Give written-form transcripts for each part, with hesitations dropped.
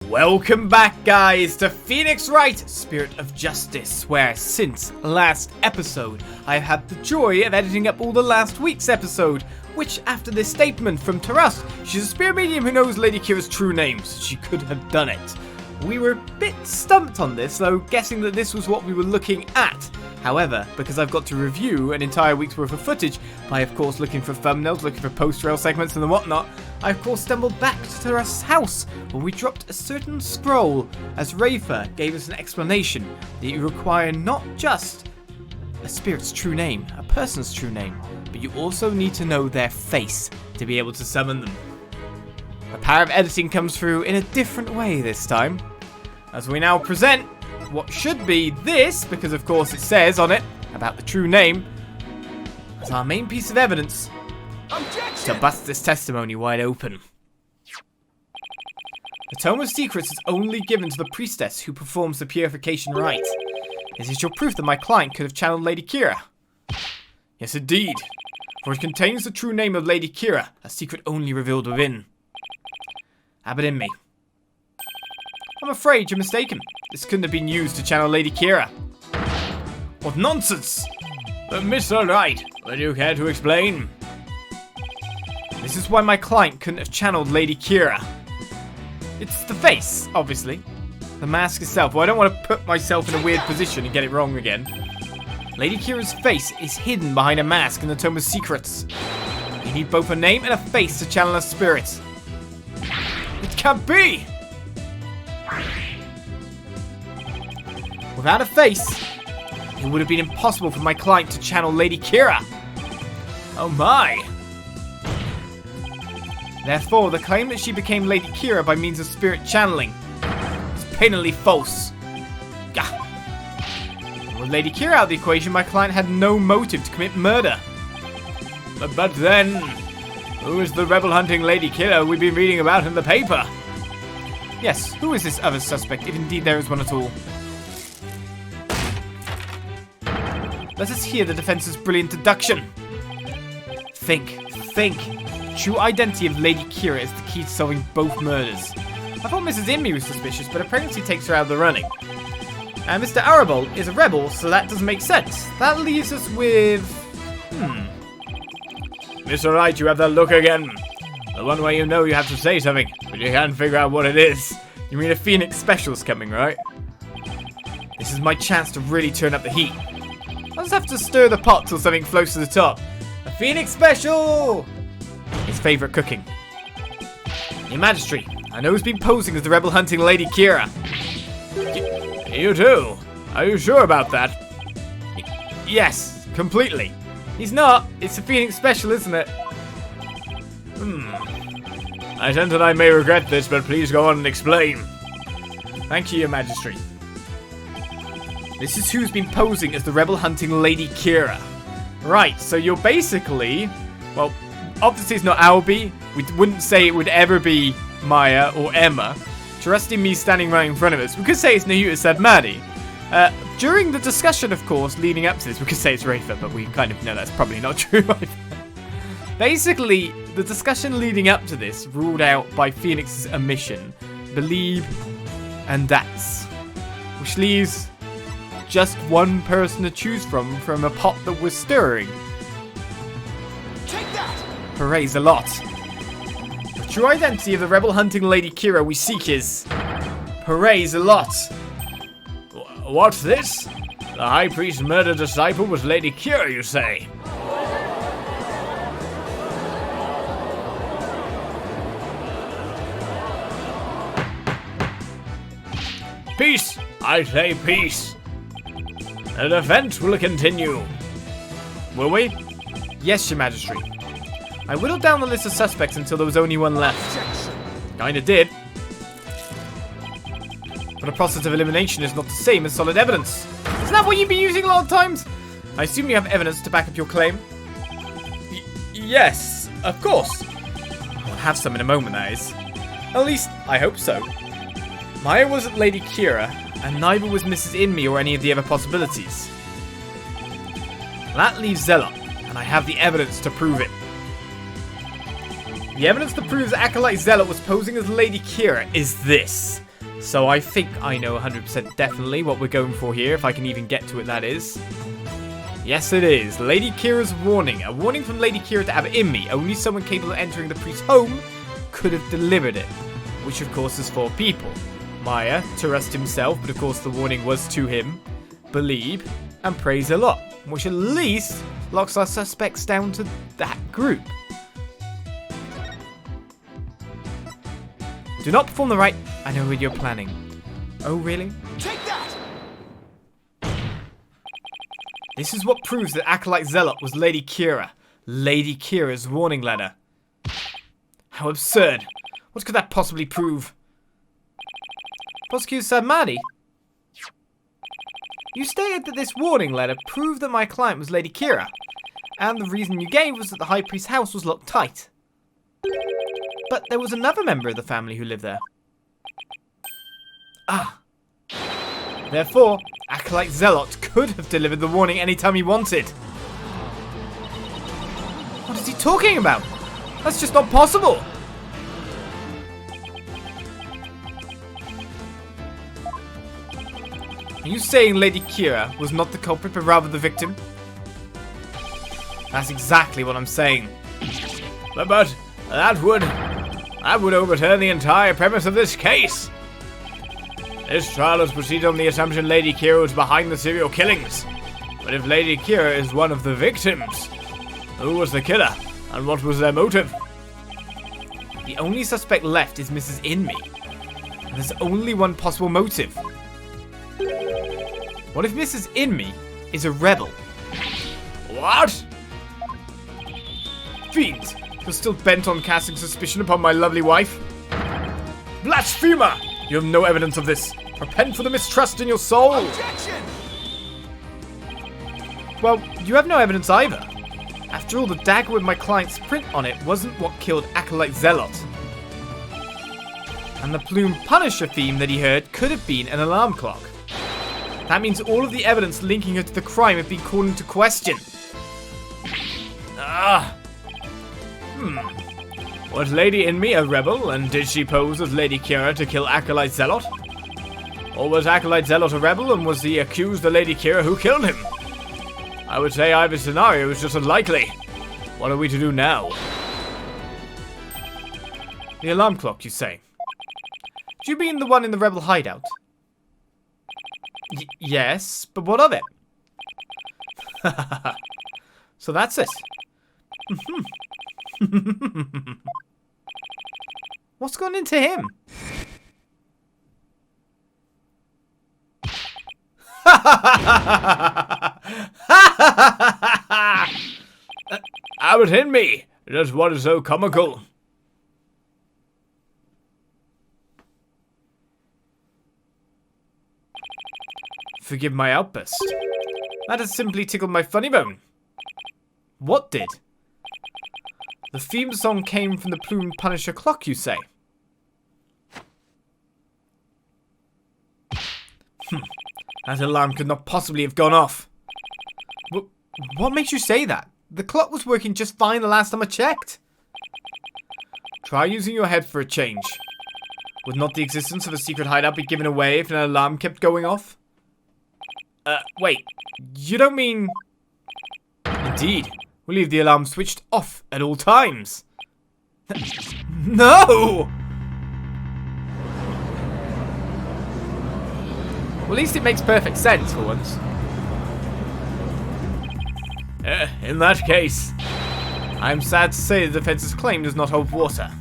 Welcome back, guys, to Phoenix Wright, Spirit of Justice, where since last episode, I've had the joy of editing up all the last week's episode, which, after this statement from Taras, she's a spirit medium who knows Lady Kee'ra's true name, so she could have done it. We were a bit stumped on this, though, guessing that this was what we were looking at. However, because I've got to review an entire week's worth of footage, by of course looking for thumbnails, looking for post-rail segments and whatnot, I of course stumbled back to Taras' house, where we dropped a certain scroll, as Rafa gave us an explanation that you require not just a spirit's true name, a person's true name, but you also need to know their face to be able to summon them. The power of editing comes through in a different way this time, as we now present what should be this, because of course it says on it about the true name, as our main piece of evidence to bust this testimony wide open. The Tome of Secrets is only given to the priestess who performs the purification rite. Is it your proof that my client could have channeled Lady Kee'ra? Yes, indeed, for it contains the true name of Lady Kee'ra, a secret only revealed within. Have it in me. I'm afraid you're mistaken. This couldn't have been used to channel Lady Kee'ra. What nonsense! But Mr. Wright, would you care to explain? This is why my client couldn't have channeled Lady Kee'ra. It's the face, obviously. The mask itself. Well, I don't want to put myself in a weird position and get it wrong again. Lady Kee'ra's face is hidden behind a mask in the Tome of Secrets. You need both a name and a face to channel a spirit. It can't be! Without a face, it would have been impossible for my client to channel Lady Kee'ra. Oh my! Therefore, the claim that she became Lady Kee'ra by means of spirit channeling is patently false. Gah. With Lady Kee'ra out of the equation, my client had no motive to commit murder. But then, who is the rebel-hunting Lady Kee'ra we've been reading about in the paper? Yes, who is this other suspect, if indeed there is one at all? Let us hear the defense's brilliant deduction. Think. True identity of Lady Kee'ra is the key to solving both murders. I thought Mrs. Inmi was suspicious, but a pregnancy takes her out of the running. And Mr. Arable is a rebel, so that doesn't make sense. That leaves us with... Mr. Wright, you have that look again. The one way you know you have to say something, but you can't figure out what it is. You mean a Phoenix special's coming, right? This is my chance to really turn up the heat. I'll just have to stir the pot till something floats to the top. A Phoenix special! His favourite cooking. Your Majesty, I know who's been posing as the rebel-hunting Lady Kee'ra. You too? Are you sure about that? Yes, completely. He's not. It's a Phoenix special, isn't it? I sense that I may regret this, but please go on and explain. Thank you, Your Majesty. This is who's been posing as the rebel-hunting Lady Kee'ra. Right, so you're basically... Well, obviously it's not Albie. We wouldn't say it would ever be Maya or Emma. Trusting me standing right in front of us. We could say it's Nahuta Sadmadi. During the discussion, of course, leading up to this, we could say it's Rafa, but we kind of know that's probably not true. Basically, the discussion leading up to this ruled out by Phoenix's omission, Beh'leeb, and that's, which leaves just one person to choose from a pot that was stirring. Take that! Hooray, Zeh'lot. The true identity of the rebel-hunting Lady Kee'ra we seek is... Hooray, Zeh'lot. What's this? The High Priest's murdered disciple was Lady Kee'ra, you say? Peace! I say peace! The defense will continue. Will we? Yes, Your Majesty. I whittled down the list of suspects until there was only one left. Kinda did. But a process of elimination is not the same as solid evidence. Isn't that what you've been using a lot of times? I assume you have evidence to back up your claim? Yes, of course. I'll have some in a moment, that is. At least, I hope so. Maya wasn't Lady Kee'ra, and neither was Mrs. Inmi or any of the other possibilities. That leaves Zeh'lot, and I have the evidence to prove it. The evidence that proves Acolyte Zeh'lot was posing as Lady Kee'ra is this. So I think I know 100% definitely what we're going for here, if I can even get to it, that is. Yes, it is. Lady Kee'ra's warning. A warning from Lady Kee'ra to have it in me. Only someone capable of entering the priest's home could have delivered it. Which, of course, is 4 people. Maya, Turust himself, but of course the warning was to him. Beh'leeb, and Zeh'lot, which at least locks our suspects down to that group. Do not perform the right... I know what you're planning. Oh, really? Take that! This is what proves that Acolyte Zeh'lot was Lady Kee'ra. Lady Kee'ra's warning letter. How absurd. What could that possibly prove? Prosecutor Samadi? You stated that this warning letter proved that my client was Lady Kee'ra, and the reason you gave was that the High Priest's house was locked tight. But there was another member of the family who lived there. Ah. Therefore, Acolyte Zeh'lot could have delivered the warning anytime he wanted. What is he talking about? That's just not possible. Are you saying Lady Kee'ra was not the culprit, but rather the victim? That's exactly what I'm saying. But that would overturn the entire premise of this case. This trial has proceeded on the assumption Lady Kee'ra was behind the serial killings. But if Lady Kee'ra is one of the victims, who was the killer, and what was their motive? The only suspect left is Mrs. Inme. And there's only one possible motive. What if Mrs. Inme is a rebel? What? Fiend, you're still bent on casting suspicion upon my lovely wife? Blasphemer! You have no evidence of this. Repent for the mistrust in your soul. Objection! Well, you have no evidence either. After all, the dagger with my client's print on it wasn't what killed Acolyte Zeh'lot. And the plume Punisher theme that he heard could have been an alarm clock. That means all of the evidence linking her to the crime have been called into question. Was Lady Inme a rebel, and did she pose as Lady Kee'ra to kill Acolyte Zeh'lot? Or was Acolyte Zeh'lot a rebel, and was he accused the Lady Kee'ra who killed him? I would say either scenario is just unlikely. What are we to do now? The alarm clock, you say? Do you mean the one in the rebel hideout? Yes, but what of it? So that's it. What's gone into him? Abbot Inme, just what is so comical? Forgive my outburst. That has simply tickled my funny bone. What did? The theme song came from the Plume Punisher clock, you say? That alarm could not possibly have gone off. What makes you say that? The clock was working just fine the last time I checked. Try using your head for a change. Would not the existence of a secret hideout be given away if an alarm kept going off? Wait. You don't mean... Indeed. We'll leave the alarm switched off at all times. No! Well, at least it makes perfect sense for once. In that case, I'm sad to say the defense's claim does not hold water.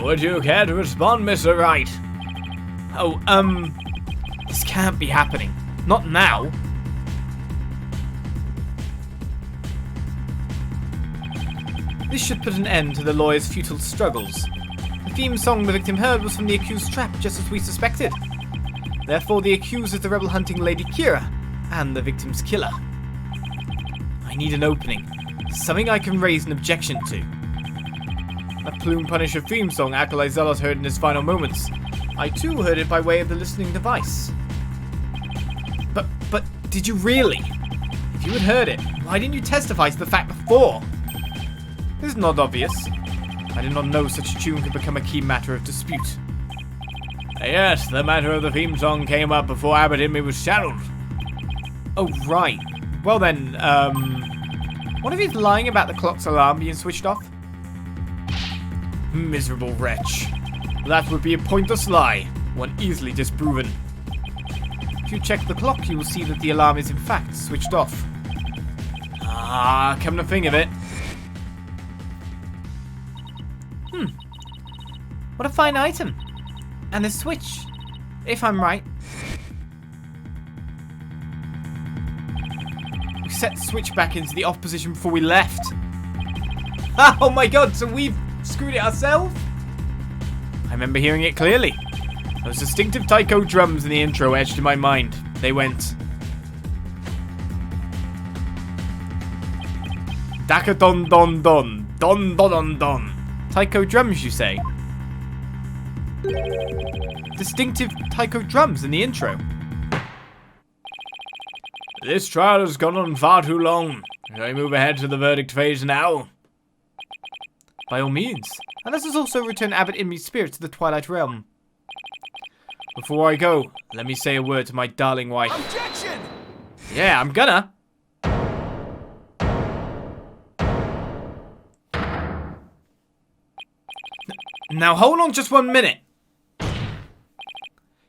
would you care to respond, Mr. Wright? Oh, this can't be happening. Not now. This should put an end to the lawyer's futile struggles. The theme song the victim heard was from the accused's trap, just as we suspected. Therefore, the accused is the rebel hunting Lady Kee'ra, and the victim's killer. I need an opening. Something I can raise an objection to. A Plume Punisher theme song Acolyte Zeh'lot heard in his final moments. I too heard it by way of the listening device. But did you really? If you had heard it, why didn't you testify to the fact before? This is not obvious. I did not know such a tune could become a key matter of dispute. Yes, the matter of the theme song came up before Abbot in me was channeled. Oh, right. Well then, what if he's lying about the clock's alarm being switched off? Miserable wretch. That would be a pointless lie, one easily disproven. If you check the clock, you will see that the alarm is in fact switched off. Ah, come to think of it. What a fine item. And the switch, if I'm right. We set the switch back into the off position before we left. Oh my god, so we've screwed it ourselves? I remember hearing it clearly. Those distinctive taiko drums in the intro etched in my mind. They went... Daka don don don, don don don don. Taiko drums, you say? Distinctive taiko drums in the intro. This trial has gone on far too long. Shall I move ahead to the verdict phase now? By all means. And let us also return Abbot Inme's spirit to the Twilight Realm. Before I go, let me say a word to my darling wife. Objection! Yeah, I'm gonna. Now hold on just 1 minute.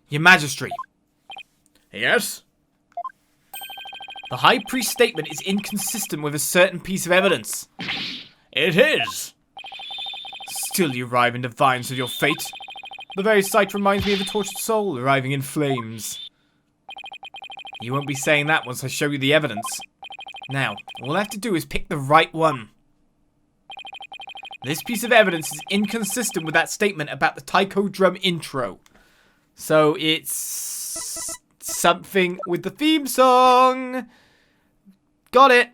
Your Majesty. Yes? The High Priest's statement is inconsistent with a certain piece of evidence. It is. Still you arrive in defiance of your fate. The very sight reminds me of a tortured soul arriving in flames. You won't be saying that once I show you the evidence. Now, all I have to do is pick the right one. This piece of evidence is inconsistent with that statement about the taiko drum intro. So it's something with the theme song. Got it.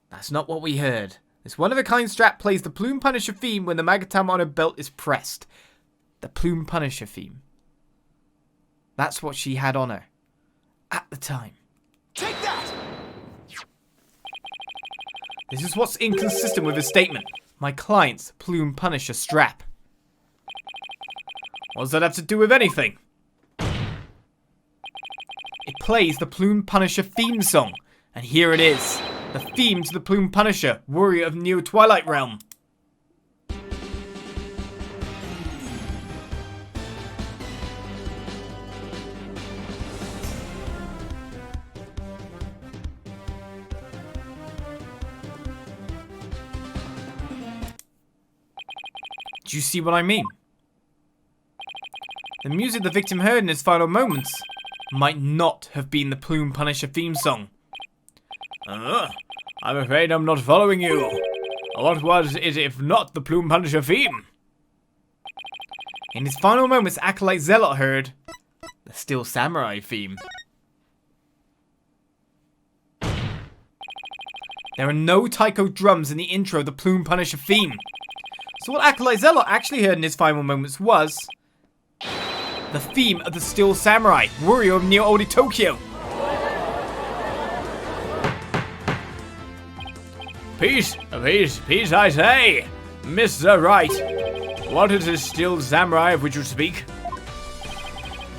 That's not what we heard. This one-of-a-kind strap plays the Plume Punisher theme when the Magatama on her belt is pressed. The Plume Punisher theme. That's what she had on her. At the time. Take that! This is what's inconsistent with his statement. My client's Plume Punisher strap. What does that have to do with anything? It plays the Plume Punisher theme song. And here it is. The theme to the Plume Punisher, warrior of Neo Twilight Realm. Do you see what I mean? The music the victim heard in his final moments might not have been the Plume Punisher theme song. I'm afraid I'm not following you. What was it if not the Plume Punisher theme? In his final moments, Acolyte Zeh'lot heard the Steel Samurai theme. There are no taiko drums in the intro of the Plume Punisher theme. So what Acolyte Zeh'lot actually heard in his final moments was the theme of the Steel Samurai, warrior of Neo Old Tokyo. Peace, peace, I say! Mr. Wright, what is this Steel Samurai of which you speak?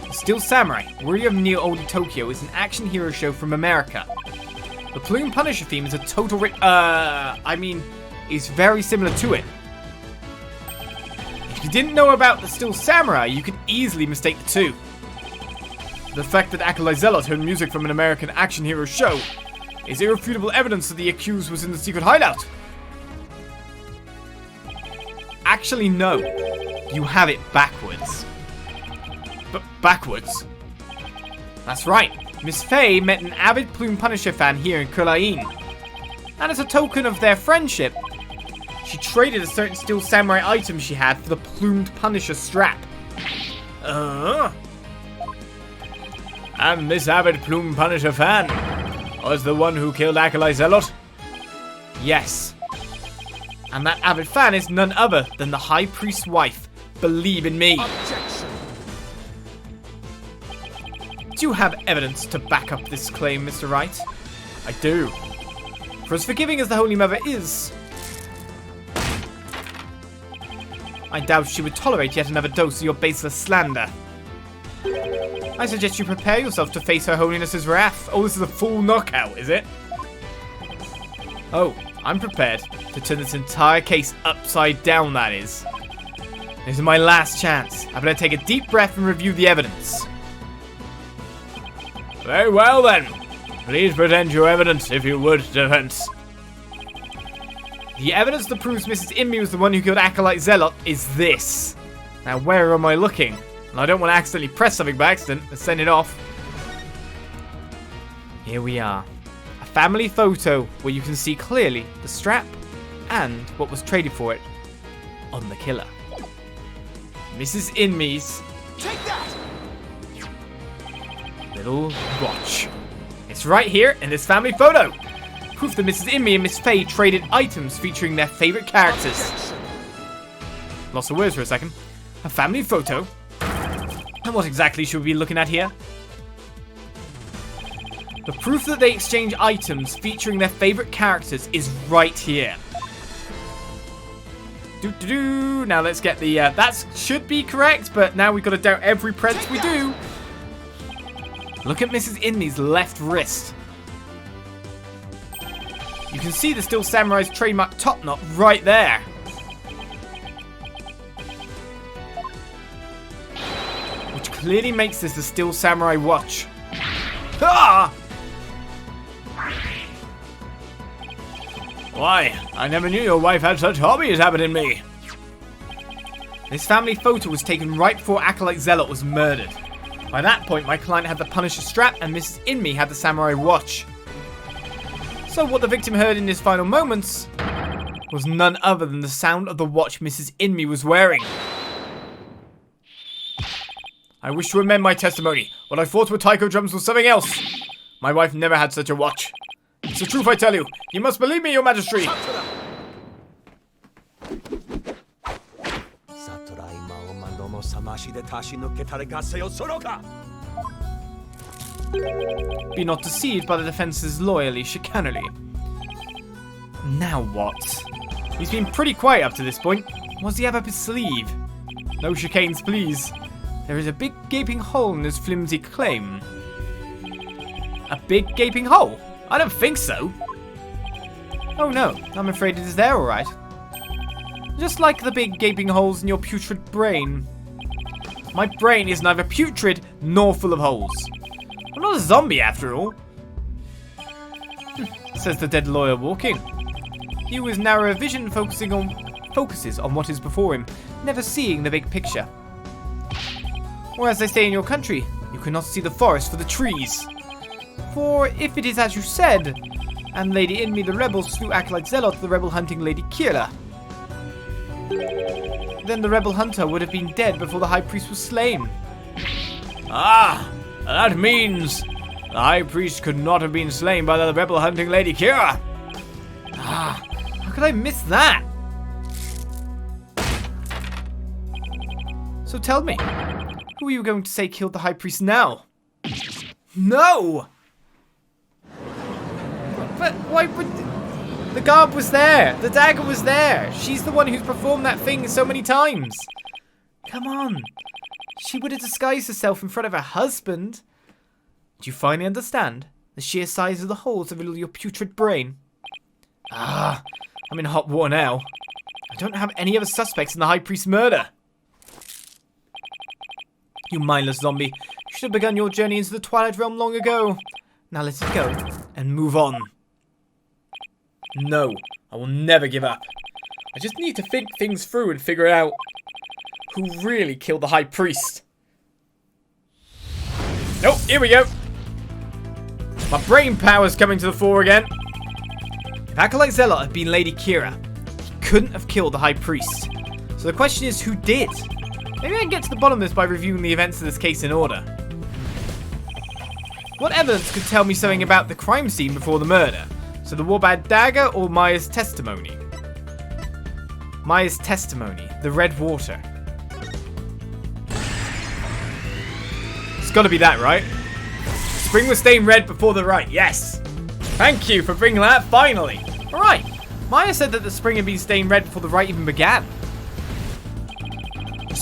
The Steel Samurai, warrior of Neo Old Tokyo, is an action hero show from America. The Plume Punisher theme is a total is very similar to it. If you didn't know about the Steel Samurai, you could easily mistake the two. The fact that Acolyte Zeh'lot heard music from an American action hero show is irrefutable evidence that the accused was in the secret hideout. Actually, no. You have it backwards. Backwards? That's right. Miss Faye met an avid Plume Punisher fan here in Khura'in. And as a token of their friendship, she traded a certain Steel Samurai item she had for the Plumed Punisher strap. And this avid Plume Punisher fan was the one who killed Acolyte Zeh'lot? Yes. And that avid fan is none other than the High Priest's wife, Beh'leeb in me. Objection! Do you have evidence to back up this claim, Mr. Wright? I do. For as forgiving as the Holy Mother is, I doubt she would tolerate yet another dose of your baseless slander. I suggest you prepare yourself to face Her Holiness's wrath. Oh, this is a full knockout, is it? Oh, I'm prepared to turn this entire case upside down, that is. This is my last chance. I better take a deep breath and review the evidence. Very well, then. Please present your evidence, if you would, defense. The evidence that proves Mrs. Inmee was the one who killed Acolyte Zeh'lot is this. Now, where am I looking? And I don't want to accidentally press something by accident and send it off. Here we are. A family photo where you can see clearly the strap and what was traded for it on the killer. Mrs. Inmee's little watch. It's right here in this family photo. Proof that Mrs. Inmee and Miss Faye traded items featuring their favorite characters. Lost of words for a second. A family photo. And what exactly should we be looking at here? The proof that they exchange items featuring their favorite characters is right here. Now let's get the, that should be correct, but now we've got to doubt every presence we do. Look at Mrs. Inmee's left wrist. You can see the Still Samurai's trademark top knot right there. Which clearly makes this the Still Samurai watch. Ah! Why, I never knew your wife had such hobbies happening me. This family photo was taken right before Acolyte Zeh'lot was murdered. By that point, my client had the Punisher strap and Mrs. Inmee had the Samurai watch. So what the victim heard in his final moments was none other than the sound of the watch Mrs. Inmee was wearing. I wish to amend my testimony. What I thought were taiko drums was something else. My wife never had such a watch. It's the truth I tell you. You must believe me, your majesty. Be not deceived by the defense's loyally chicanery. Now what? He's been pretty quiet up to this point. What does he have up his sleeve? No chicanes, please. There is a big gaping hole in his flimsy claim. A big gaping hole? I don't think so. Oh no, I'm afraid it is there alright. Just like the big gaping holes in your putrid brain. My brain is neither putrid nor full of holes. I'm not a zombie after all. Says the dead lawyer walking. He with narrow vision focuses on what is before him, never seeing the big picture. Or as they say in your country, you cannot see the forest for the trees. For if it is as you said, and Lady Inmee the rebel slew Acolyte Zeh'lot, the rebel hunting Lady Kee'ra, then the rebel hunter would have been dead before the high priest was slain. Ah, that means the high priest could not have been slain by the rebel hunting Lady Kee'ra. Ah, how could I miss that? So tell me, who are you going to say killed the high priest now? No! But why would... The garb was there. The dagger was there. She's the one who's performed that thing so many times. Come on. She would have disguised herself in front of her husband. Do you finally understand the sheer size of the holes that riddle your putrid brain? Ah, I'm in hot water now. I don't have any other suspects in the high priest's murder. You mindless zombie. You should have begun your journey into the Twilight Realm long ago. Now let it go and move on. No, I will never give up. I just need to think things through and figure out who really killed the high priest. Oh, here we go. My brain power's coming to the fore again. If Acolyte Zeh'lot had been Lady Kee'ra, he couldn't have killed the high priest. So the question is, who did? Maybe I can get to the bottom of this by reviewing the events of this case in order. What evidence could tell me something about the crime scene before the murder? So the Warbad dagger or Maya's testimony? Maya's testimony. The red water. It's got to be that, right? Spring was stained red before the rite. Yes. Thank you for bringing that finally. All right. Maya said that the spring had been stained red before the rite even began.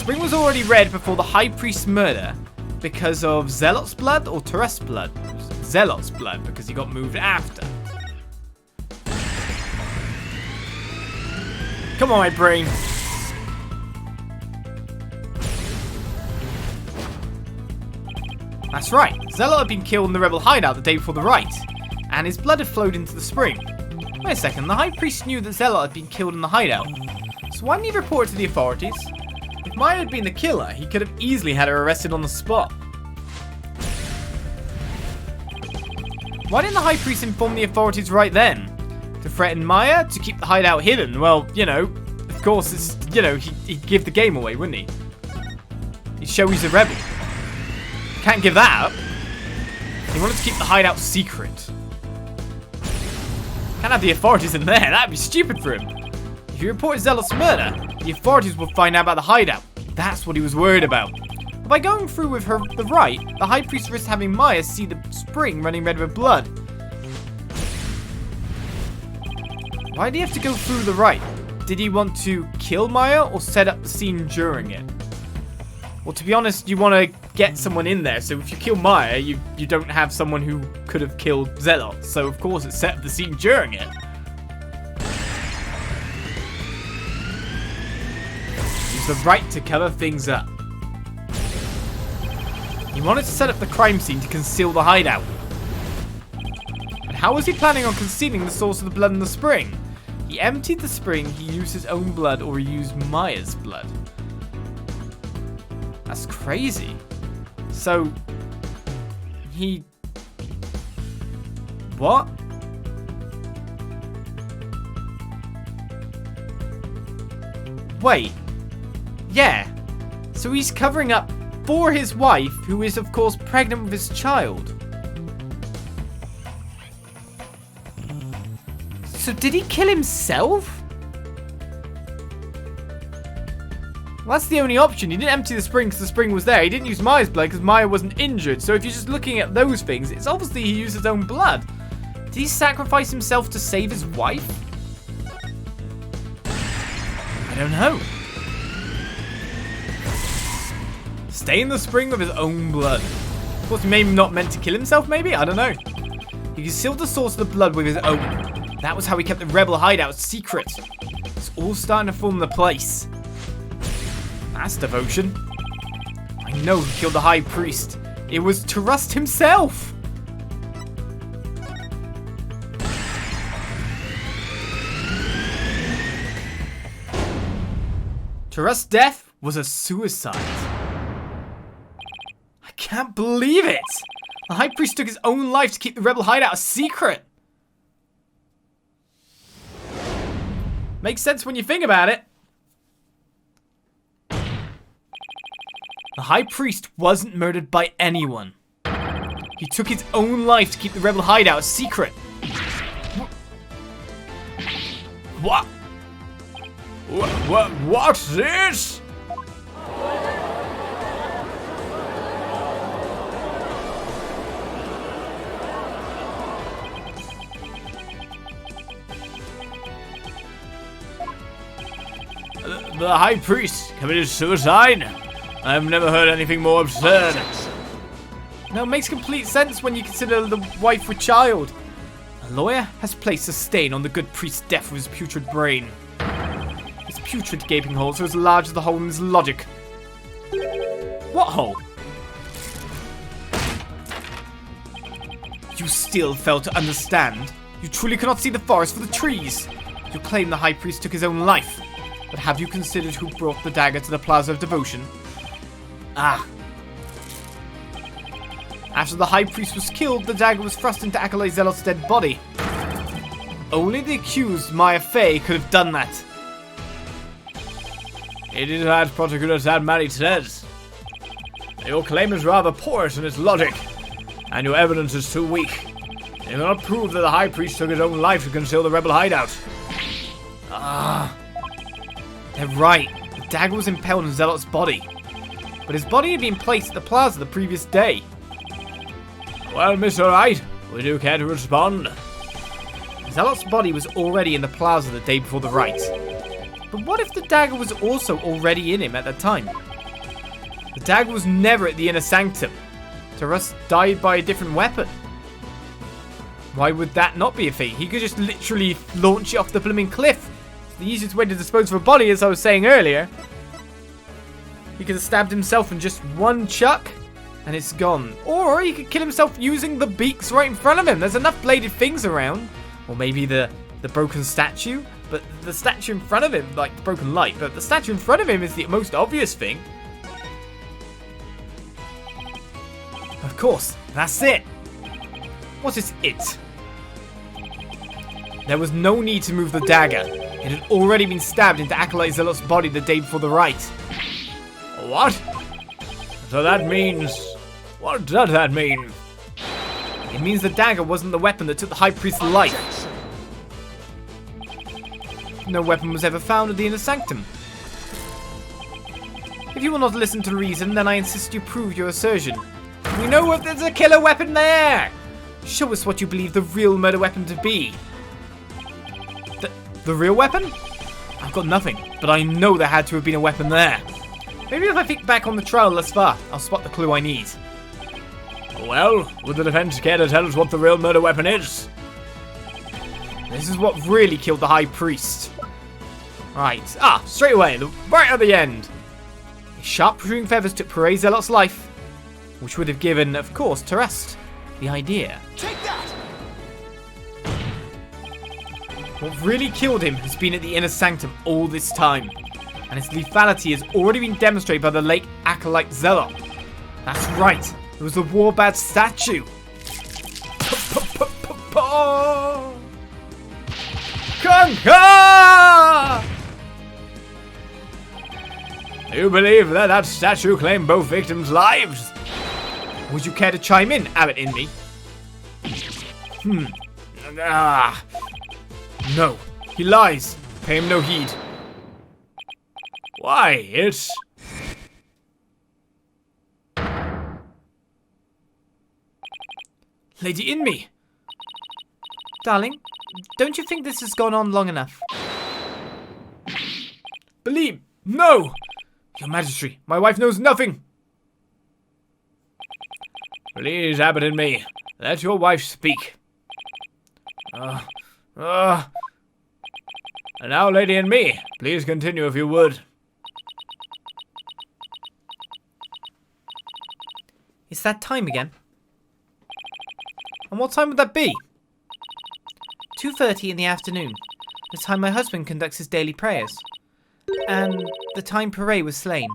spring was already red before the High Priest's murder because of Zeh'lot's blood or Turest's blood? Zeh'lot's blood, because he got moved after. Come on, my brain. That's right. Zeh'lot had been killed in the rebel hideout the day before the rite, and his blood had flowed into the spring. Wait a second, the High Priest knew that Zeh'lot had been killed in the hideout. So why didn't he report it to the authorities? If Maya had been the killer, he could have easily had her arrested on the spot. Why didn't the High Priest inform the authorities right then? To threaten Maya? To keep the hideout hidden? Well, you know, of course, it's, you know, he'd give the game away, wouldn't he? He'd show he's a rebel. Can't give that up. He wanted to keep the hideout secret. Can't have the authorities in there, that'd be stupid for him. If he reported Zeh'lot's murder, the authorities will find out about the hideout. That's what he was worried about. But by going through with the rite, the High Priest risked having Maya see the spring running red with blood. Why did he have to go through the rite? Did he want to kill Maya or set up the scene during it? Well, to be honest, you want to get someone in there, so if you kill Maya, you don't have someone who could have killed Zeh'lot. So, of course, it set up the scene during it. Use the rite to cover things up. He wanted to set up the crime scene to conceal the hideout. And how was he planning on concealing the source of the blood in the spring? He emptied the spring, he used his own blood, or he used Maya's blood. That's crazy. So, he... What? Wait. Yeah. So he's covering up for his wife, who is of course pregnant with his child. So did he kill himself? Well, that's the only option. He didn't empty the spring because the spring was there. He didn't use Maya's blood because Maya wasn't injured. So if you're just looking at those things, it's obviously he used his own blood. Did he sacrifice himself to save his wife? I don't know. Stay in the spring with his own blood. Of course, he may not meant to kill himself, maybe? I don't know. He concealed the source of the blood with his own. That was how he kept the rebel hideout secret. It's all starting to fall into place. That's devotion. I know who killed the High Priest. It was Turest himself. Turest's death was a suicide. I can't believe it. The High Priest took his own life to keep the rebel hideout a secret. Makes sense when you think about it. The High Priest wasn't murdered by anyone. He took his own life to keep the rebel hideout a secret. What? What's this? The High Priest committed suicide? I've never heard anything more absurd. No, it makes complete sense when you consider the wife with child. A lawyer has placed a stain on the good priest's death with his putrid brain. His putrid gaping holes are as large as the hole in his logic. What hole? You still fail to understand. You truly cannot see the forest for the trees. You claim the High Priest took his own life. But have you considered who brought the dagger to the Plaza of Devotion? Ah. After the High Priest was killed, the dagger was thrust into Acolyte Zeh'lot's dead body. Only the accused, Maya Fey, could have done that. It is as Prosecutor Sadmari says. Your claim is rather porous in its logic, and your evidence is too weak. You cannot prove that the High Priest took his own life to conceal the rebel hideout. Ah. They're right. The dagger was impaled on Zeh'lot's body. But his body had been placed at the plaza the previous day. Well, Mr. Wright, would you care to respond? Zeh'lot's body was already in the plaza the day before the rite. But what if the dagger was also already in him at the time? The dagger was never at the inner sanctum. Turrust died by a different weapon. Why would that not be a fate? He could just literally launch it off the blooming cliff. It's the easiest way to dispose of a body, as I was saying earlier. He could have stabbed himself in just one chuck, and it's gone. Or he could kill himself using the beaks right in front of him. There's enough bladed things around. Or maybe the broken statue. But the statue in front of him, like the broken light, but the statue in front of him is the most obvious thing. Of course, that's it. What is it? There was no need to move the dagger. It had already been stabbed into Acolyte Zeh'lot's body the day before the rite. What? So that means... What does that mean? It means the dagger wasn't the weapon that took the High Priest's life. No weapon was ever found at the inner sanctum. If you will not listen to reason, then I insist you prove your assertion. We know if there's a killer weapon there! Show us what you believe the real murder weapon to be. The real weapon? I've got nothing, but I know there had to have been a weapon there. Maybe if I think back on the trial thus far, I'll spot the clue I need. Well, would the defense care to tell us what the real murder weapon is? This is what really killed the High Priest. Right, straight away, right at the end. His sharp protruding feathers took Zeh'lot's life, which would have given, of course, Turrust the idea. Take that! What really killed him has been at the inner sanctum all this time, and its lethality has already been demonstrated by the late Acolyte Zeh'lot. That's right, it was the Warbad statue. Conquer! You believe that that statue claimed both victims' lives? Would you care to chime in, Abbot Inmi? No, he lies. Pay him no heed. Why, it's... Lady Inmi! Darling, don't you think this has gone on long enough? Beh'leeb, no! Your Majesty, my wife knows nothing! Please, Abbot Inmi, let your wife speak. And now, Lady Inmi, please continue if you would. It's that time again. And what time would that be? 2:30 in the afternoon, the time my husband conducts his daily prayers, and the time Pare was slain.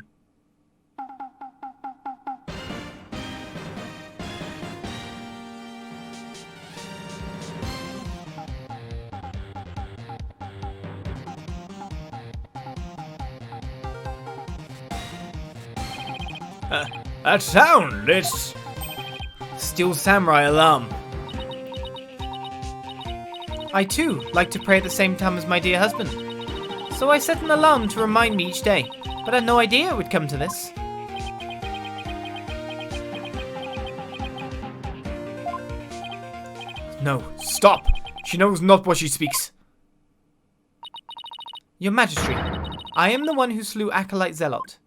That sound, it's... Steel Samurai alarm. I too like to pray at the same time as my dear husband. So I set an alarm to remind me each day, but I had no idea it would come to this. No, stop! She knows not what she speaks. Your Majesty, I am the one who slew Acolyte Zeh'lot.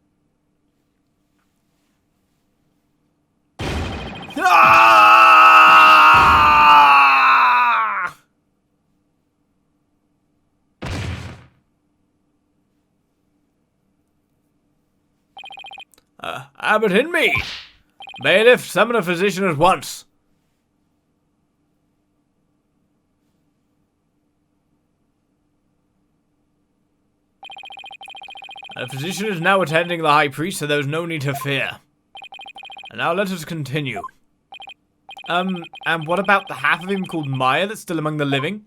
Abbot Inmi! Bailiff, summon a physician at once. A physician is now attending the High Priest, so there's no need to fear. And now let us continue. And what about the half of him called Maya that's still among the living?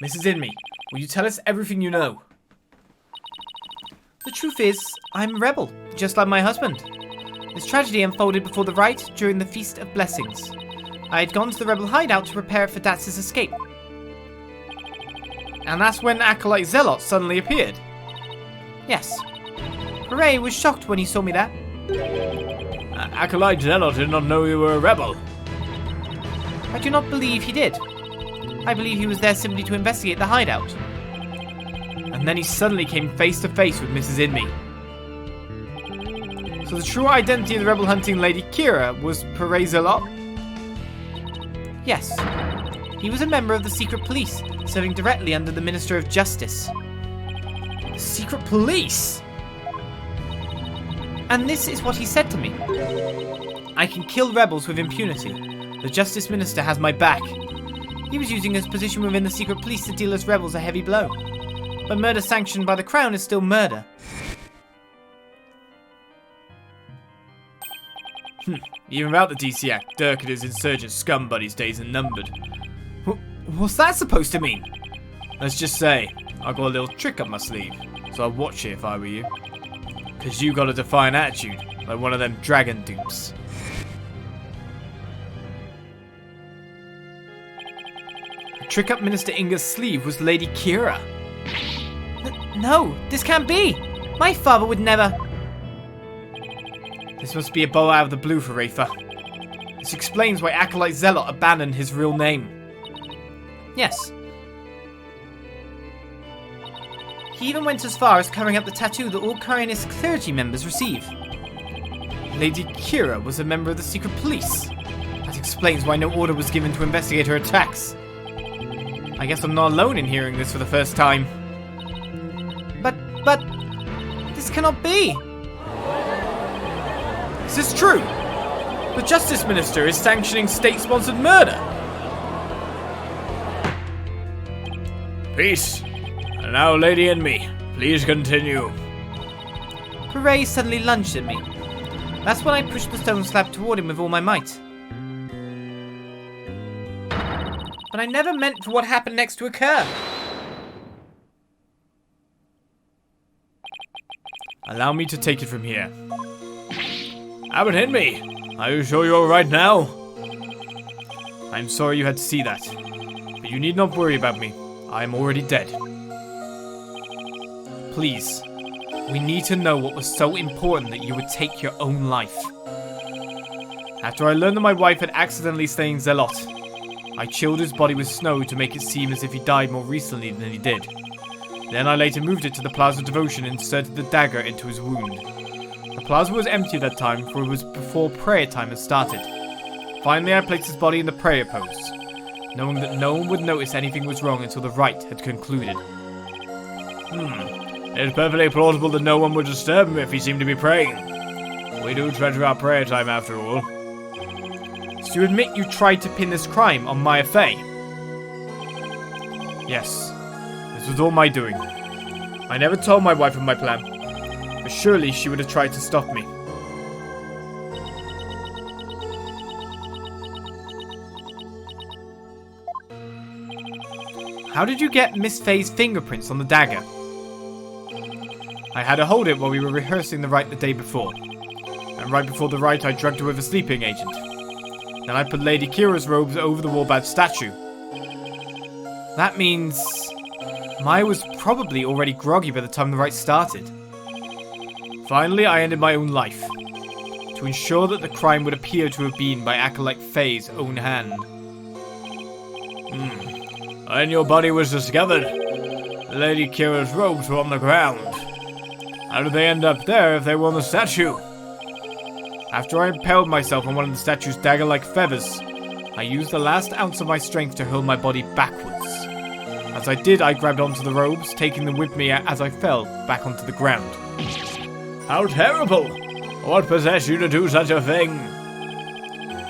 Mrs. Inmi, will you tell us everything you know? The truth is, I'm a rebel, just like my husband. This tragedy unfolded before the rite during the Feast of Blessings. I had gone to the rebel hideout to prepare for Datz's escape. And that's when Acolyte Zeh'lot suddenly appeared. Yes. Pare was shocked when he saw me there. Acolyte Zeh'lot did not know you were a rebel. I do not believe he did. I believe he was there simply to investigate the hideout. And then he suddenly came face to face with Mrs. Inmi. So the true identity of the rebel hunting Lady Kee'ra was Zeh'lot? Yes. He was a member of the secret police, serving directly under the Minister of Justice. The secret police? And this is what he said to me. I can kill rebels with impunity. The Justice Minister has my back. He was using his position within the secret police to deal us rebels a heavy blow. But murder sanctioned by the Crown is still murder. Even without the DC Act, Dirk and his insurgent scum buddies' days are numbered. What's that supposed to mean? Let's just say, I got a little trick up my sleeve, so I'd watch it if I were you. Cause you got a defiant attitude, like one of them dragon dupes. The trick up Minister Inga's sleeve was Lady Kee'ra. No, this can't be! My father would never... This must be a bow out of the blue for Rafa. This explains why Acolyte Zeh'lot abandoned his real name. Yes. He even went as far as covering up the tattoo that all Khura'inist clergy members receive. Lady Kee'ra was a member of the secret police. That explains why no order was given to investigate her attacks. I guess I'm not alone in hearing this for the first time. But... this cannot be! This is true! The Justice Minister is sanctioning state-sponsored murder! Peace! And now, Lady and me, please continue. Khura'in suddenly lunged at me. That's when I pushed the stone slab toward him with all my might. But I never meant for what happened next to occur. Allow me to take it from here. Abbot Hinmi, are you sure you're alright now? I'm sorry you had to see that, but you need not worry about me. I am already dead. Please, we need to know what was so important that you would take your own life. After I learned that my wife had accidentally slain Zeh'lot, I chilled his body with snow to make it seem as if he died more recently than he did. Then I later moved it to the Plaza of Devotion and inserted the dagger into his wound. The plaza was empty at that time, for it was before prayer time had started. Finally, I placed his body in the prayer pose, knowing that no one would notice anything was wrong until the rite had concluded. It's perfectly plausible that no one would disturb him if he seemed to be praying. We do treasure our prayer time after all. So you admit you tried to pin this crime on Maya Fey? Yes. This was all my doing. I never told my wife of my plan, but surely she would have tried to stop me. How did you get Miss Fey's fingerprints on the dagger? I had her hold it while we were rehearsing the rite the day before. And right before the rite I drugged her with a sleeping agent. Then I put Lady Kee'ra's robes over the Warbad statue. That means... Maya was probably already groggy by the time the rite started. Finally, I ended my own life, to ensure that the crime would appear to have been by Acolyte Fey's own hand. When your body was discovered, Lady Kee'ra's robes were on the ground. How did they end up there if they were on the statue? After I impaled myself on one of the statue's dagger-like feathers, I used the last ounce of my strength to hurl my body backwards. As I did, I grabbed onto the robes, taking them with me as I fell back onto the ground. How terrible! What possessed you to do such a thing?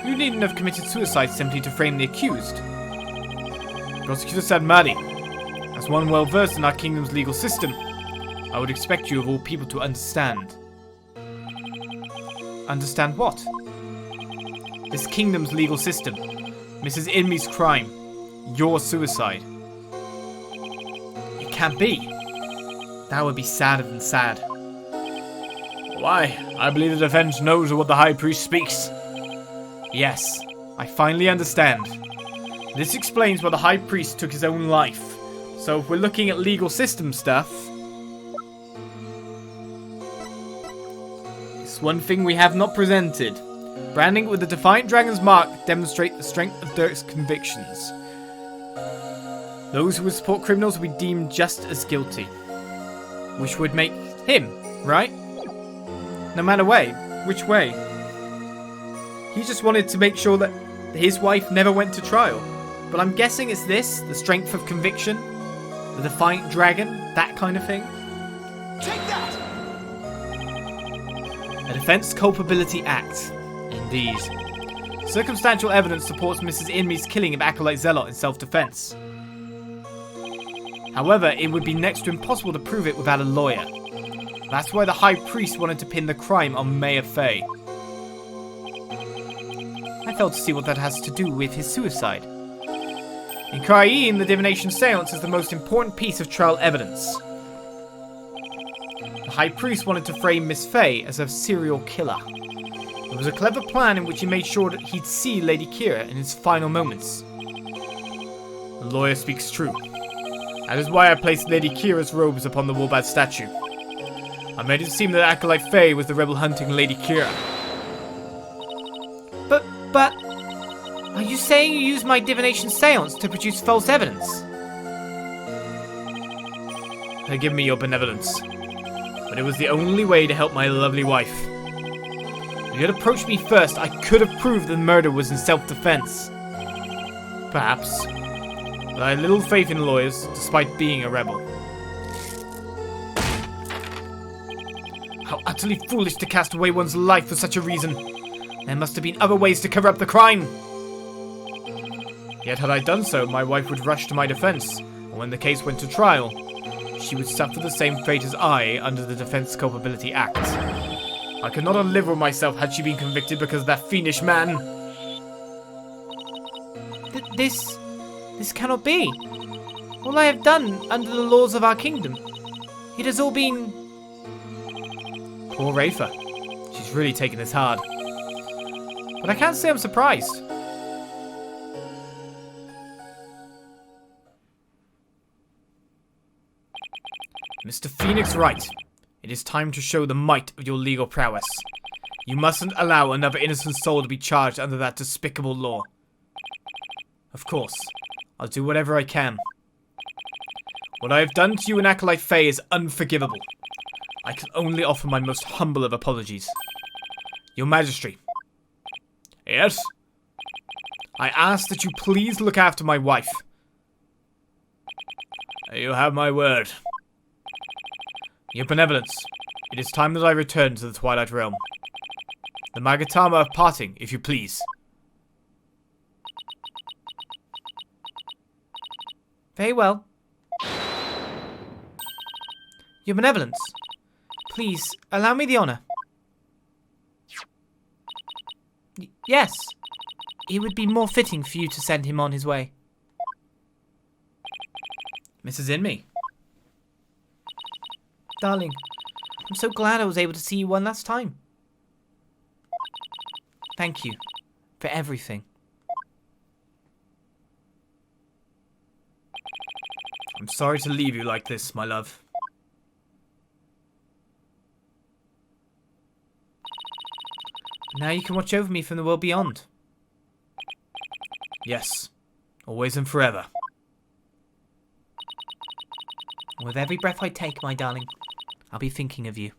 You needn't have committed suicide simply to frame the accused. Prosecutor Sadmadi, as one well versed in our kingdom's legal system, I would expect you of all people to understand. Understand what? This kingdom's legal system. Mrs. Inmi's crime. Your suicide. It can't be. That would be sadder than sad. Why? I believe the defense knows of what the High Priest speaks. Yes, I finally understand. This explains why the High Priest took his own life. So if we're looking at legal system stuff... it's one thing we have not presented. Branding it with the Defiant Dragon's mark demonstrate the strength of Dirk's convictions. Those who would support criminals would be deemed just as guilty. Which would make him, right? No matter way, Which way? He just wanted to make sure that his wife never went to trial. But I'm guessing it's this, the strength of conviction, the defiant dragon, that kind of thing. Take that! A Defense Culpability Act. Indeed. Circumstantial evidence supports Mrs. Inme's killing of Acolyte Zeh'lot in self-defense. However, it would be next to impossible to prove it without a lawyer. That's why the High Priest wanted to pin the crime on Mayor Faye. I failed to see what that has to do with his suicide. In Khura'in, the divination seance is the most important piece of trial evidence. The High Priest wanted to frame Miss Faye as a serial killer. It was a clever plan in which he made sure that he'd see Lady Kee'ra in his final moments. The lawyer speaks true. That is why I placed Lady Kee'ra's robes upon the Warbad statue. I made it seem that Acolyte Faye was the rebel hunting Lady Kee'ra. But... Are you saying you used my divination seance to produce false evidence? Forgive me your benevolence, but it was the only way to help my lovely wife. If you had approached me first, I could have proved the murder was in self-defense. Perhaps, but I had little faith in lawyers, despite being a rebel. How utterly foolish to cast away one's life for such a reason. There must have been other ways to cover up the crime. Yet had I done so, my wife would rush to my defense, and when the case went to trial, she would suffer the same fate as I under the Defense Culpability Act. I could not have lived with myself had she been convicted because of that fiendish man. This cannot be. All I have done under the laws of our kingdom, it has all been... Poor Rafa. She's really taken this hard. But I can't say I'm surprised. Mr. Phoenix Wright, it is time to show the might of your legal prowess. You mustn't allow another innocent soul to be charged under that despicable law. Of course, I'll do whatever I can. What I have done to you and Acolyte Faye is unforgivable. I can only offer my most humble of apologies. Your Majesty. Yes? I ask that you please look after my wife. You have my word. Your benevolence. It is time that I return to the Twilight Realm. The Magatama of parting, if you please. Very well. Your benevolence. Please, allow me the honor. Yes. It would be more fitting for you to send him on his way. Mrs. Inme. Darling, I'm so glad I was able to see you one last time. Thank you for everything. I'm sorry to leave you like this, my love. Now you can watch over me from the world beyond. Yes, always and forever. With every breath I take, my darling, I'll be thinking of you.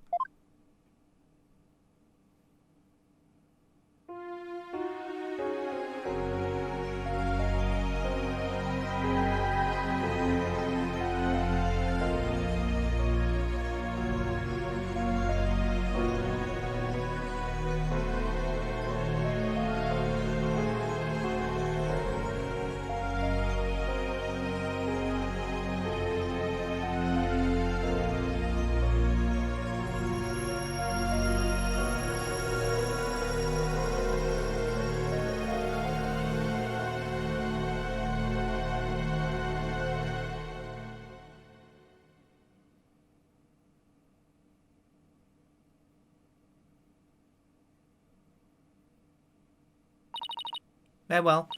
Farewell,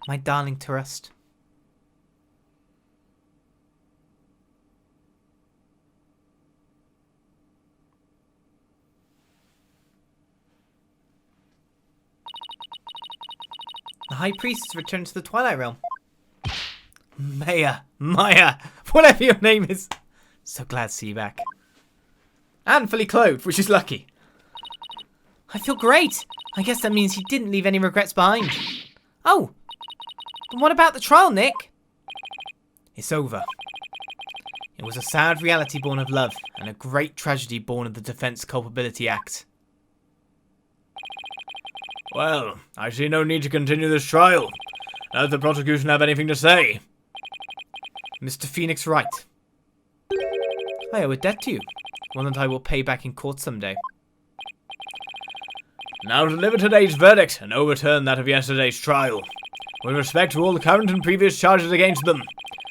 my darling Trust. The High Priest has returned to the Twilight Realm. Maya, whatever your name is. So glad to see you back. And fully clothed, which is lucky. I feel great. I guess that means he didn't leave any regrets behind. Oh, but what about the trial, Nick? It's over. It was a sad reality born of love, and a great tragedy born of the Defense Culpability Act. Well, I see no need to continue this trial. Does the prosecution have anything to say? Mr. Phoenix Wright, I owe a debt to you, one that I will pay back in court someday. Now deliver today's verdict and overturn that of yesterday's trial. With respect to all the current and previous charges against them,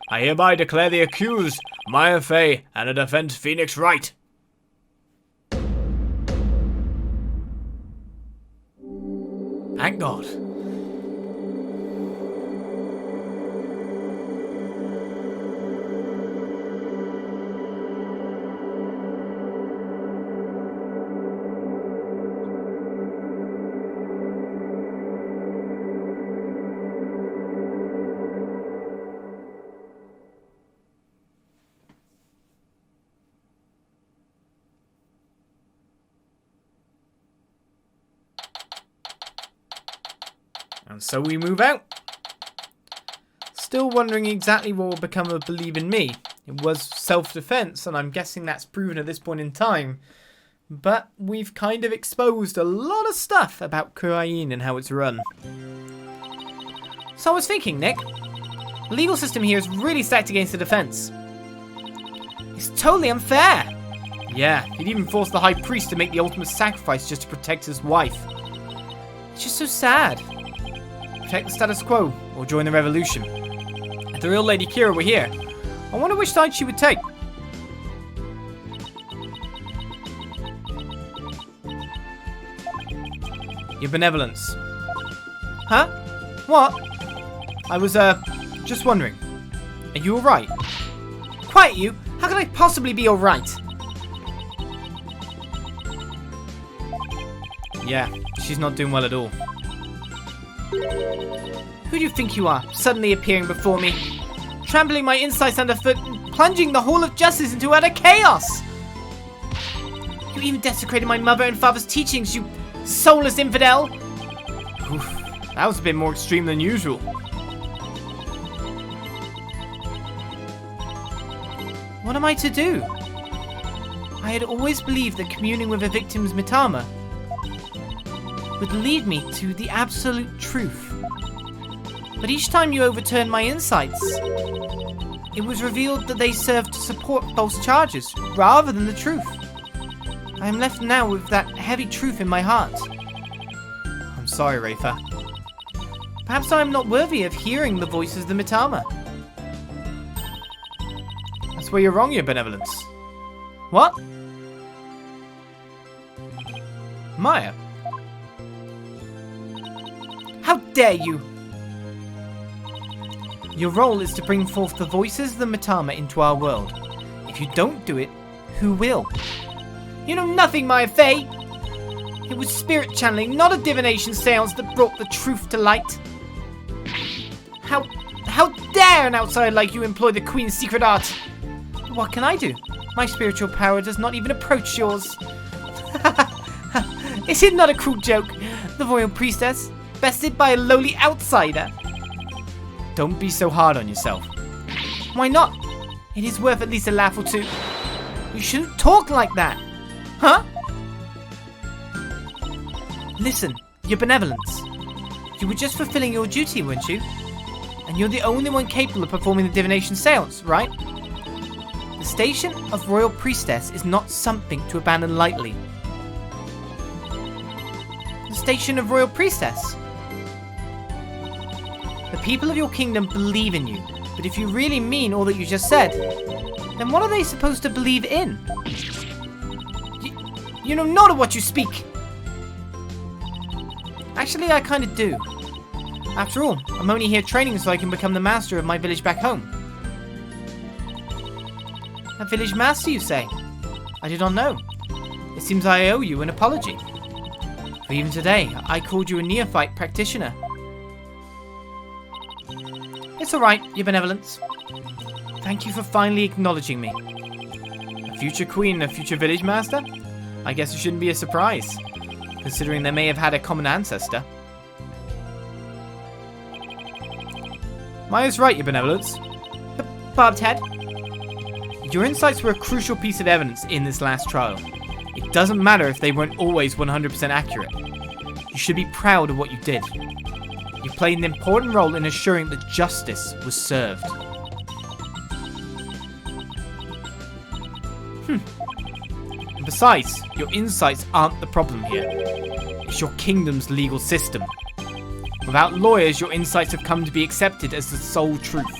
I hereby declare the accused, Maya Fey, and the defense Phoenix Wright. Thank God. And so we move out. Still wondering exactly what will become of Beh'leeb in me. It was self-defense, and I'm guessing that's proven at this point in time. But we've kind of exposed a lot of stuff about Khura'in and how it's run. So I was thinking, Nick, the legal system here is really stacked against the defense. It's totally unfair. Yeah, he'd even forced the High Priest to make the ultimate sacrifice just to protect his wife. It's just so sad. Protect the status quo, or join the revolution. If the real Lady Kee'ra were here, I wonder which side she would take. Your benevolence. Huh? What? I was, just wondering. Are you alright? Quiet you! How can I possibly be alright? Yeah, she's not doing well at all. Who do you think you are, suddenly appearing before me? Trampling my insides underfoot and plunging the Hall of Justice into utter chaos! You even desecrated my mother and father's teachings, you soulless infidel! Oof, that was a bit more extreme than usual. What am I to do? I had always believed that communing with a victim's mitama would lead me to the absolute truth. But each time you overturned my insights, it was revealed that they served to support false charges rather than the truth. I am left now with that heavy truth in my heart. I'm sorry, Rafa. Perhaps I am not worthy of hearing the voices of the mitama. That's where you're wrong, your benevolence. What? Maya? How dare you! Your role is to bring forth the voices of the mitama into our world. If you don't do it, who will? You know nothing, Maya Fey! It was spirit channeling, not a divination seance that brought the truth to light. How dare an outsider like you employ the Queen's secret art? What can I do? My spiritual power does not even approach yours. Is it not a cruel joke? The royal priestess, bested by a lowly outsider. Don't be so hard on yourself. Why not? It is worth at least a laugh or two. You shouldn't talk like that. Huh? Listen, your benevolence. You were just fulfilling your duty, weren't you? And you're the only one capable of performing the divination seance, right? The station of royal priestess is not something to abandon lightly. The station of royal priestess? The people of your kingdom believe in you, but if you really mean all that you just said, then what are they supposed to believe in? You know not of what you speak! Actually, I kind of do. After all, I'm only here training so I can become the master of my village back home. A village master, you say? I did not know. It seems I owe you an apology. For even today, I called you a neophyte practitioner. It's alright, your benevolence. Thank you for finally acknowledging me. A future queen and a future village master? I guess it shouldn't be a surprise. considering they may have had a common ancestor. Maya's right, Your Benevolence. Barbed head. Your insights were a crucial piece of evidence in this last trial. It doesn't matter if they weren't always 100% accurate. You should be proud of what you did. You played an important role in assuring that justice was served. And besides, your insights aren't the problem here. It's your kingdom's legal system. Without lawyers, your insights have come to be accepted as the sole truth.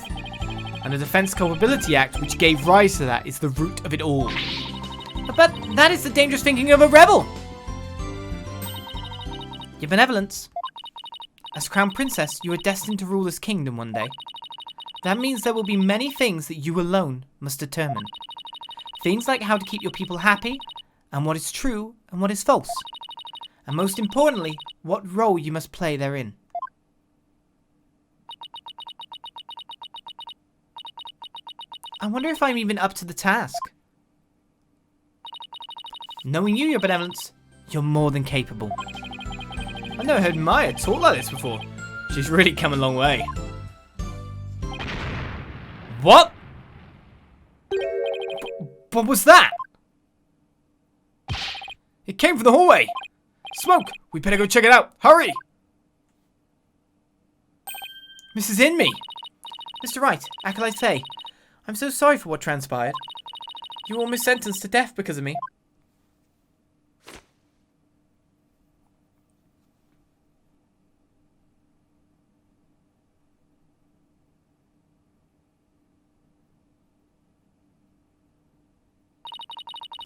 And the Defense Culpability Act, which gave rise to that, is the root of it all. But that is the dangerous thinking of a rebel! Your Benevolence. As Crown Princess, you are destined to rule this kingdom one day. That means there will be many things that you alone must determine. Things like how to keep your people happy, and what is true and what is false. And most importantly, what role you must play therein. I wonder if I'm even up to the task. Knowing you, Your Benevolence, you're more than capable. I've never heard Maya talk like this before. She's really come a long way. What? What was that? It came from the hallway. Smoke! We better go check it out. Hurry! Mrs. Inme! Mr. Wright, Acolyte Faye, I'm so sorry for what transpired. You were almost sentenced to death because of me.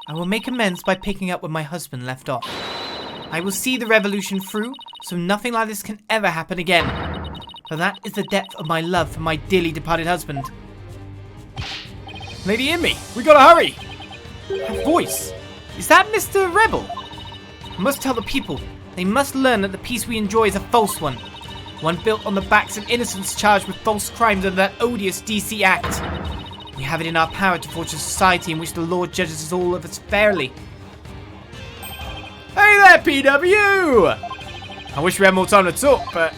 I will make amends by picking up where my husband left off. I will see the revolution through, so nothing like this can ever happen again. For that is the depth of my love for my dearly departed husband. Lady Inme, we gotta hurry! Her voice! Is that Mr. Rebel? I must tell the people. They must learn that the peace we enjoy is a false one. One built on the backs of innocents charged with false crimes under that odious DC Act. We have it in our power to forge a society in which the Lord judges us all of us fairly. Hey there, PW! I wish we had more time to talk, but...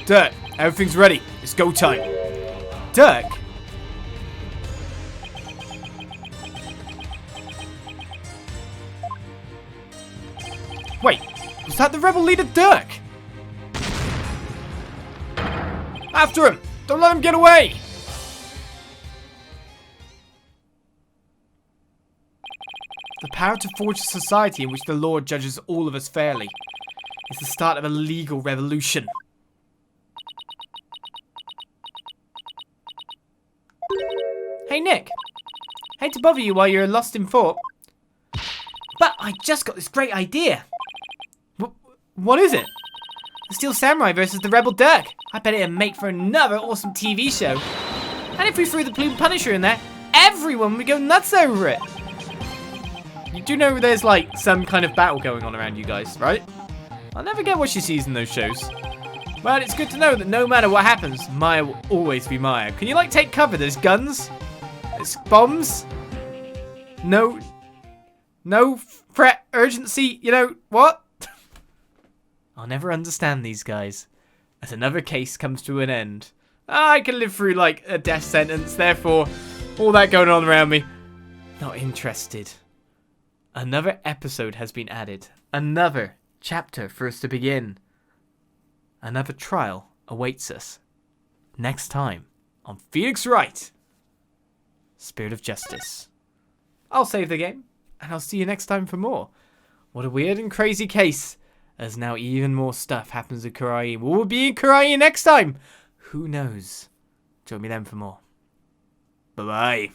Dirk, everything's ready. It's go time. Dirk? Wait, was that the rebel leader Dirk? After him! Don't let him get away! The power to forge a society in which the Lord judges all of us fairly is the start of a legal revolution. Hey Nick, hate to bother you while you're lost in thought, but I just got this great idea. What is it? The Steel Samurai versus the Rebel Dirk. I bet it'd make for another awesome TV show. And if we threw the Plume Punisher in there, everyone would go nuts over it. You do know there's like some kind of battle going on around you guys, right? I'll never get what she sees in those shows. But it's good to know that no matter what happens, Maya will always be Maya. Can you like take cover? There's guns. There's bombs. No threat, urgency, you know, what? I'll never understand these guys. As another case comes to an end. I can live through like a death sentence, therefore all that going on around me. Not interested. Another episode has been added. Another chapter for us to begin. Another trial awaits us. Next time on Phoenix Wright, Spirit of Justice. I'll save the game, and I'll see you next time for more. What a weird and crazy case, as now even more stuff happens in Khura'in. Will we be in Khura'in next time? Who knows? Join me then for more. Bye-bye.